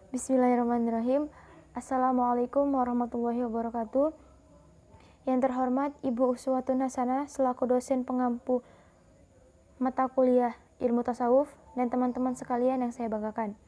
Bismillahirrahmanirrahim. Assalamualaikum warahmatullahi wabarakatuh. Yang terhormat Ibu Uswatun Hasanah selaku dosen pengampu mata kuliah ilmu tasawuf dan teman-teman sekalian yang saya banggakan.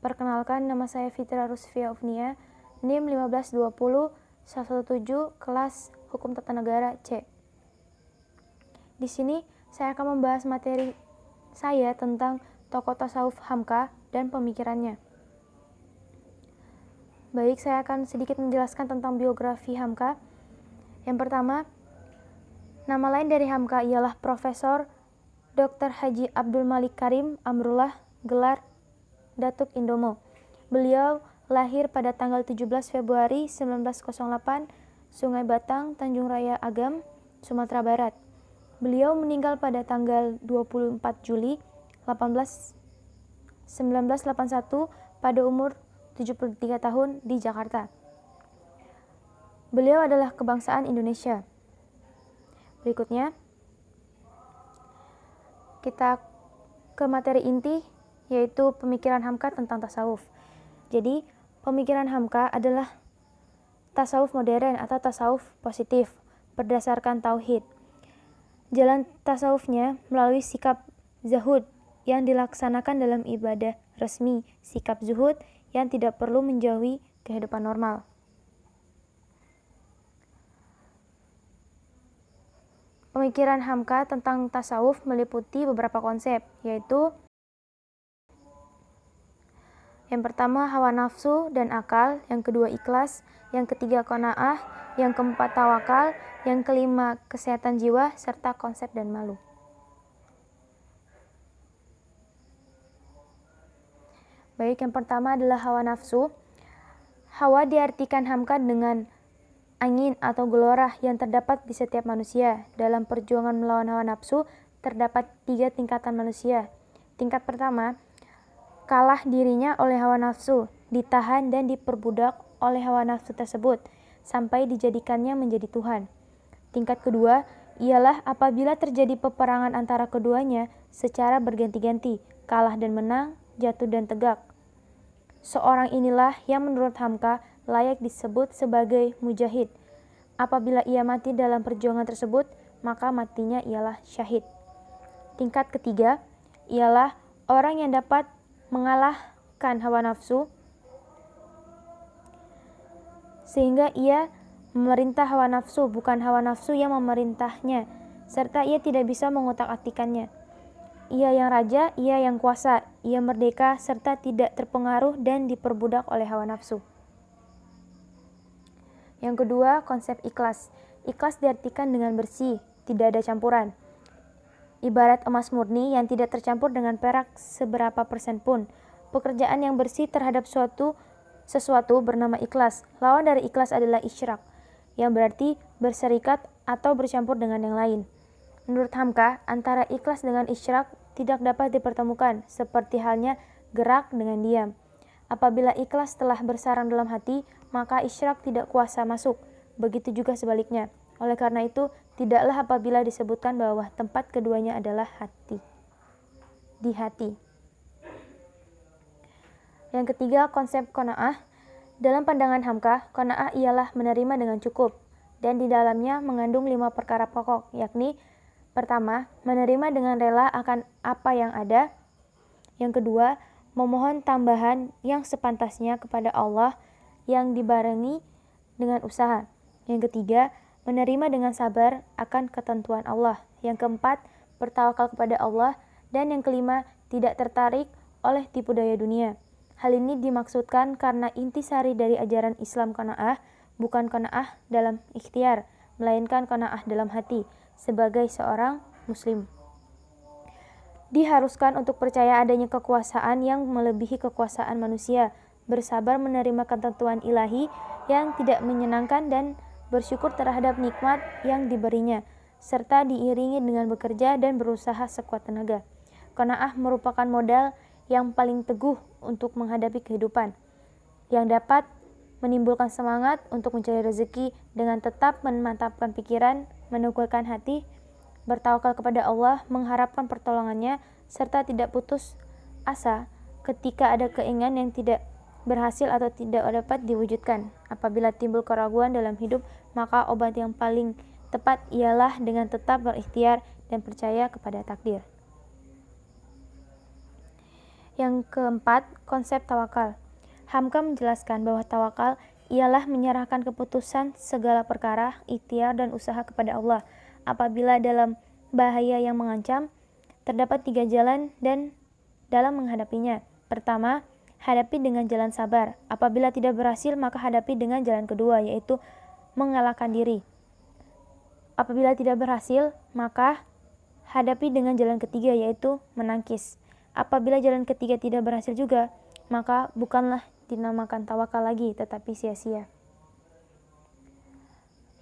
Perkenalkan, nama saya Fitra Rusfia Ufnia, NIM 1520 117 kelas Hukum Tata Negara C. Di sini saya akan membahas materi saya tentang tokoh tasawuf Hamka dan pemikirannya. Baik, saya akan sedikit menjelaskan tentang biografi Hamka. Yang pertama, nama lain dari Hamka ialah Profesor Dr. Haji Abdul Malik Karim Amrullah, gelar Datuk Indomo. Beliau lahir pada tanggal 17 Februari 1908, Sungai Batang, Tanjung Raya Agam, Sumatera Barat. Beliau meninggal pada tanggal 24 Juli 1981 pada umur 73 tahun di Jakarta. Beliau adalah kebangsaan Indonesia. Berikutnya, kita ke materi inti, yaitu pemikiran Hamka tentang tasawuf. Jadi, pemikiran Hamka adalah tasawuf modern atau tasawuf positif berdasarkan tauhid. Jalan tasawufnya melalui sikap zahud yang dilaksanakan dalam ibadah resmi, sikap zuhud yang tidak perlu menjauhi kehidupan normal. Pemikiran Hamka tentang tasawuf meliputi beberapa konsep, yaitu yang pertama hawa nafsu dan akal, yang kedua ikhlas, yang ketiga qanaah, yang keempat tawakal, yang kelima kesehatan jiwa, serta konsep dan malu. Baik, yang pertama adalah hawa nafsu. Hawa diartikan Hamka dengan angin atau gelora yang terdapat di setiap manusia. Dalam perjuangan melawan hawa nafsu, terdapat 3 tingkatan manusia. Tingkat pertama, kalah dirinya oleh hawa nafsu, ditahan dan diperbudak oleh hawa nafsu tersebut, sampai dijadikannya menjadi Tuhan. Tingkat kedua, ialah apabila terjadi peperangan antara keduanya secara berganti-ganti, kalah dan menang, jatuh dan tegak. Seorang inilah yang menurut Hamka layak disebut sebagai mujahid. Apabila ia mati dalam perjuangan tersebut, maka matinya ialah syahid. Tingkat ketiga ialah orang yang dapat mengalahkan hawa nafsu sehingga ia memerintah hawa nafsu, bukan hawa nafsu yang memerintahnya, serta ia tidak bisa mengotak-atikkannya. Ia yang raja, ia yang kuasa, ia merdeka serta tidak terpengaruh dan diperbudak oleh hawa nafsu. Yang kedua, konsep ikhlas. Ikhlas diartikan dengan bersih, tidak ada campuran. Ibarat emas murni yang tidak tercampur dengan perak seberapa persen pun. Pekerjaan yang bersih terhadap sesuatu bernama ikhlas. Lawan dari ikhlas adalah isyrak, yang berarti berserikat atau bercampur dengan yang lain. Menurut Hamka, antara ikhlas dengan isyrak tidak dapat dipertemukan, seperti halnya gerak dengan diam. Apabila ikhlas telah bersarang dalam hati, maka isyrak tidak kuasa masuk. Begitu juga sebaliknya. Oleh karena itu, tidaklah apabila disebutkan bahwa tempat keduanya adalah hati. Di hati. Yang ketiga, konsep qanaah. Dalam pandangan Hamka, qanaah ialah menerima dengan cukup, dan di dalamnya mengandung 5 perkara pokok, yakni pertama, menerima dengan rela akan apa yang ada. Yang kedua, memohon tambahan yang sepantasnya kepada Allah yang dibarengi dengan usaha. Yang ketiga, menerima dengan sabar akan ketentuan Allah. Yang keempat, bertawakal kepada Allah. Dan yang kelima, tidak tertarik oleh tipu daya dunia. Hal ini dimaksudkan karena intisari dari ajaran Islam qanaah bukan qanaah dalam ikhtiar, melainkan qanaah dalam hati sebagai seorang muslim. Diharuskan untuk percaya adanya kekuasaan yang melebihi kekuasaan manusia, bersabar menerima ketentuan ilahi yang tidak menyenangkan dan bersyukur terhadap nikmat yang diberinya, serta diiringi dengan bekerja dan berusaha sekuat tenaga. Qanaah merupakan modal yang paling teguh untuk menghadapi kehidupan, yang dapat menimbulkan semangat untuk mencari rezeki dengan tetap memantapkan pikiran, meneguhkan hati, bertawakal kepada Allah, mengharapkan pertolongannya, serta tidak putus asa ketika ada keinginan yang tidak berhasil atau tidak dapat diwujudkan. Apabila timbul keraguan dalam hidup, maka obat yang paling tepat ialah dengan tetap berikhtiar dan percaya kepada takdir. Yang keempat, konsep tawakal. Hamka menjelaskan bahwa tawakal ialah menyerahkan keputusan segala perkara, ikhtiar dan usaha kepada Allah. Apabila dalam bahaya yang mengancam, terdapat 3 jalan dan dalam menghadapinya. Pertama, hadapi dengan jalan sabar. Apabila tidak berhasil, maka hadapi dengan jalan kedua, yaitu mengalahkan diri. Apabila tidak berhasil, maka hadapi dengan jalan ketiga, yaitu menangkis. Apabila jalan ketiga tidak berhasil juga, maka bukanlah dinamakan tawakal lagi, tetapi sia-sia.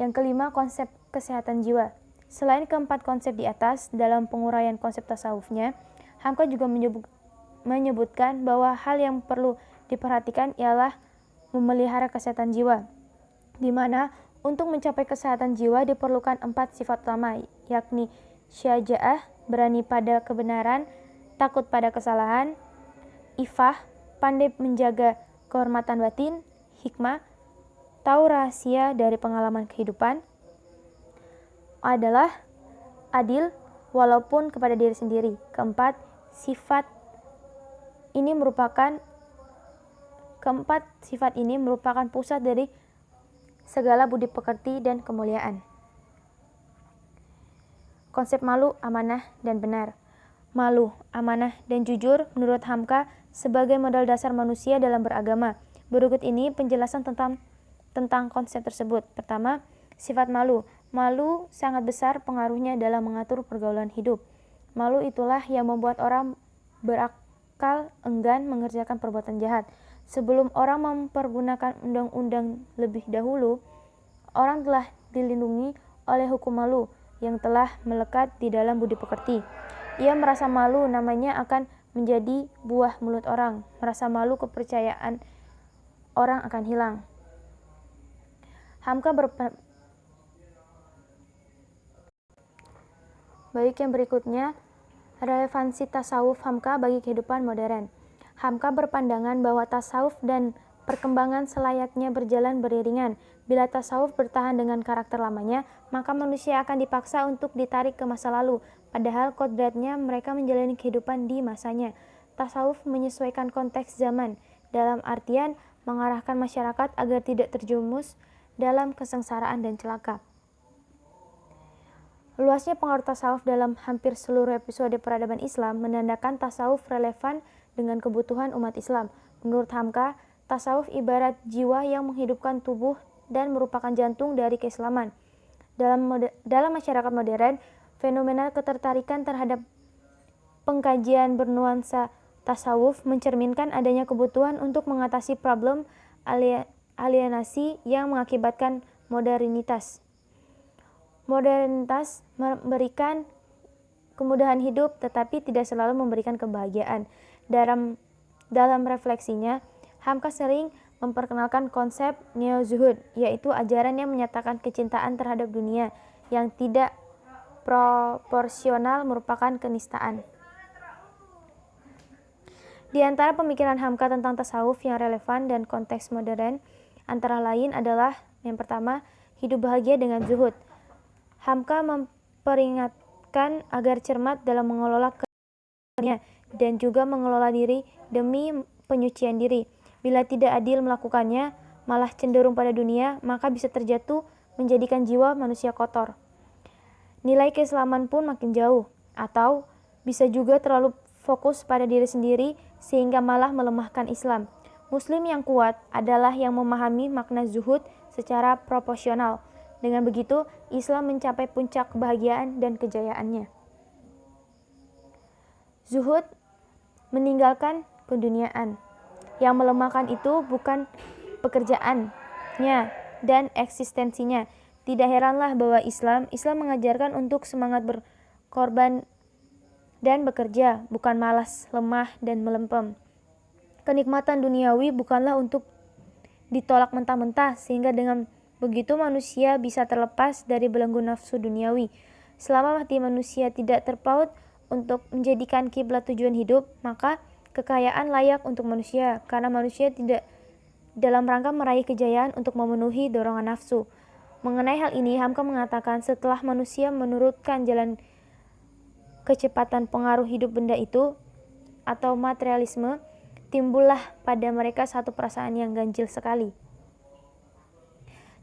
Yang kelima, konsep kesehatan jiwa. Selain keempat konsep di atas, dalam penguraian konsep tasawufnya, Hamka juga menyebutkan bahwa hal yang perlu diperhatikan ialah memelihara kesehatan jiwa, di mana untuk mencapai kesehatan jiwa diperlukan 4 sifat utama, yakni syaja'ah, berani pada kebenaran, takut pada kesalahan, ifah, pandai menjaga kehormatan batin, hikmah, tahu rahasia dari pengalaman kehidupan, adalah adil walaupun kepada diri sendiri. Keempat sifat ini merupakan pusat dari segala budi pekerti dan kemuliaan. Konsep malu, amanah, dan benar. Malu, amanah, dan jujur menurut Hamka sebagai modal dasar manusia dalam beragama. Berikut ini penjelasan tentang konsep tersebut. Pertama, sifat malu. Malu sangat besar pengaruhnya dalam mengatur pergaulan hidup. Malu itulah yang membuat orang berakal enggan mengerjakan perbuatan jahat. Sebelum orang mempergunakan undang-undang lebih dahulu, orang telah dilindungi oleh hukum malu yang telah melekat di dalam budi pekerti. Ia merasa malu, namanya akan menjadi buah mulut orang. Merasa malu, kepercayaan orang akan hilang. Baik, yang berikutnya, relevansi tasawuf Hamka bagi kehidupan modern. Hamka berpandangan bahwa tasawuf dan perkembangan selayaknya berjalan beriringan. Bila tasawuf bertahan dengan karakter lamanya, maka manusia akan dipaksa untuk ditarik ke masa lalu, padahal kodratnya mereka menjalani kehidupan di masanya. Tasawuf menyesuaikan konteks zaman, dalam artian mengarahkan masyarakat agar tidak terjumus dalam kesengsaraan dan celaka. Luasnya pengaruh tasawuf dalam hampir seluruh episode peradaban Islam menandakan tasawuf relevan dengan kebutuhan umat Islam. Menurut Hamka, tasawuf ibarat jiwa yang menghidupkan tubuh dan merupakan jantung dari keislaman. Dalam masyarakat modern, fenomena ketertarikan terhadap pengkajian bernuansa tasawuf mencerminkan adanya kebutuhan untuk mengatasi problem alienasi yang mengakibatkan modernitas. Modernitas memberikan kemudahan hidup tetapi tidak selalu memberikan kebahagiaan. Dalam refleksinya, Hamka sering memperkenalkan konsep neo-zuhud, yaitu ajaran yang menyatakan kecintaan terhadap dunia yang tidak proporsional merupakan kenistaan. Di antara pemikiran Hamka tentang tasawuf yang relevan dan konteks modern antara lain adalah yang pertama, hidup bahagia dengan zuhud. Hamka memperingatkan agar cermat dalam mengelola kehidupannya dan juga mengelola diri demi penyucian diri. Bila tidak adil melakukannya, malah cenderung pada dunia, maka bisa terjatuh menjadikan jiwa manusia kotor. Nilai keislaman pun makin jauh, atau bisa juga terlalu fokus pada diri sendiri sehingga malah melemahkan Islam. Muslim yang kuat adalah yang memahami makna zuhud secara proporsional. Dengan begitu, Islam mencapai puncak kebahagiaan dan kejayaannya. Zuhud meninggalkan keduniaan. Yang melemahkan itu bukan pekerjaannya dan eksistensinya. Tidak heranlah bahwa Islam mengajarkan untuk semangat berkorban dan bekerja, bukan malas, lemah, dan melempem. Kenikmatan duniawi bukanlah untuk ditolak mentah-mentah, sehingga dengan begitu manusia bisa terlepas dari belenggu nafsu duniawi. Selama hati manusia tidak terpaut untuk menjadikan kiblat tujuan hidup, maka kekayaan layak untuk manusia, karena manusia tidak dalam rangka meraih kejayaan untuk memenuhi dorongan nafsu. Mengenai hal ini, Hamka mengatakan setelah manusia menurutkan jalan kecepatan pengaruh hidup benda itu atau materialisme, timbullah pada mereka satu perasaan yang ganjil sekali.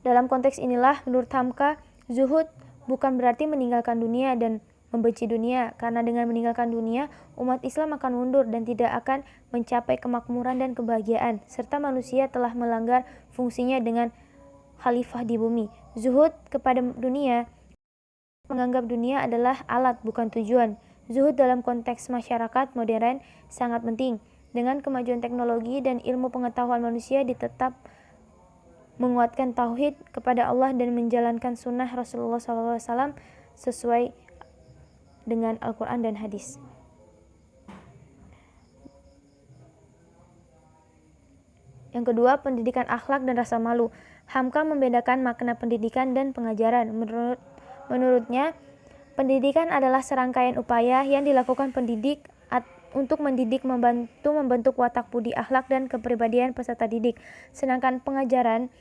Dalam konteks inilah, menurut Hamka, zuhud bukan berarti meninggalkan dunia dan membenci dunia, karena dengan meninggalkan dunia, umat Islam akan mundur dan tidak akan mencapai kemakmuran dan kebahagiaan, serta manusia telah melanggar fungsinya dengan khalifah di bumi. Zuhud kepada dunia menganggap dunia adalah alat bukan tujuan. Zuhud dalam konteks masyarakat modern sangat penting. Dengan kemajuan teknologi dan ilmu pengetahuan, manusia ditetap menguatkan tauhid kepada Allah dan menjalankan sunnah Rasulullah SAW sesuai dengan Al-Quran dan hadis. Yang kedua, pendidikan akhlak dan rasa malu. Hamka membedakan makna pendidikan dan pengajaran. Menurutnya, pendidikan adalah serangkaian upaya yang dilakukan pendidik untuk mendidik, membentuk watak budi akhlak dan kepribadian peserta didik. Sedangkan pengajaran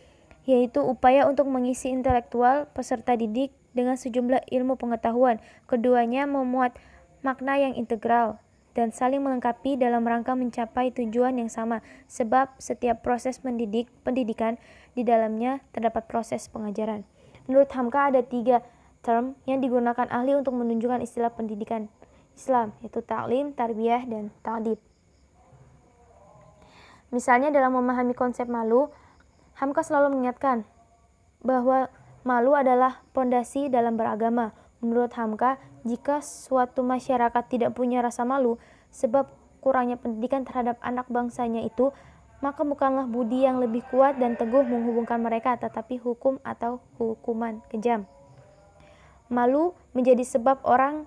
yaitu upaya untuk mengisi intelektual peserta didik dengan sejumlah ilmu pengetahuan. Keduanya memuat makna yang integral dan saling melengkapi dalam rangka mencapai tujuan yang sama, sebab setiap proses pendidikan di dalamnya terdapat proses pengajaran. Menurut Hamka ada 3 term yang digunakan ahli untuk menunjukkan istilah pendidikan Islam, yaitu ta'lim, tarbiyah, dan ta'dib. Misalnya dalam memahami konsep malu, Hamka selalu mengingatkan bahwa malu adalah pondasi dalam beragama. Menurut Hamka, jika suatu masyarakat tidak punya rasa malu sebab kurangnya pendidikan terhadap anak bangsanya itu, maka bukanlah budi yang lebih kuat dan teguh menghubungkan mereka, tetapi hukum atau hukuman kejam. Malu menjadi sebab orang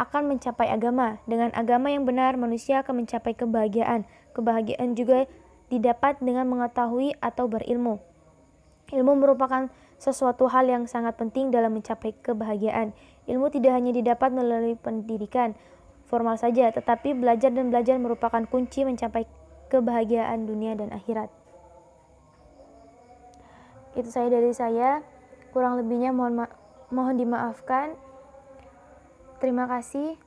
akan mencapai agama. Dengan agama yang benar, manusia akan mencapai kebahagiaan. Kebahagiaan juga didapat dengan mengetahui atau berilmu. Ilmu merupakan sesuatu hal yang sangat penting dalam mencapai kebahagiaan. Ilmu tidak hanya didapat melalui pendidikan formal saja, tetapi belajar merupakan kunci mencapai kebahagiaan dunia dan akhirat. Itu dari saya. Kurang lebihnya mohon dimaafkan. Terima kasih.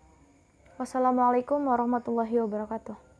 Wassalamualaikum warahmatullahi wabarakatuh.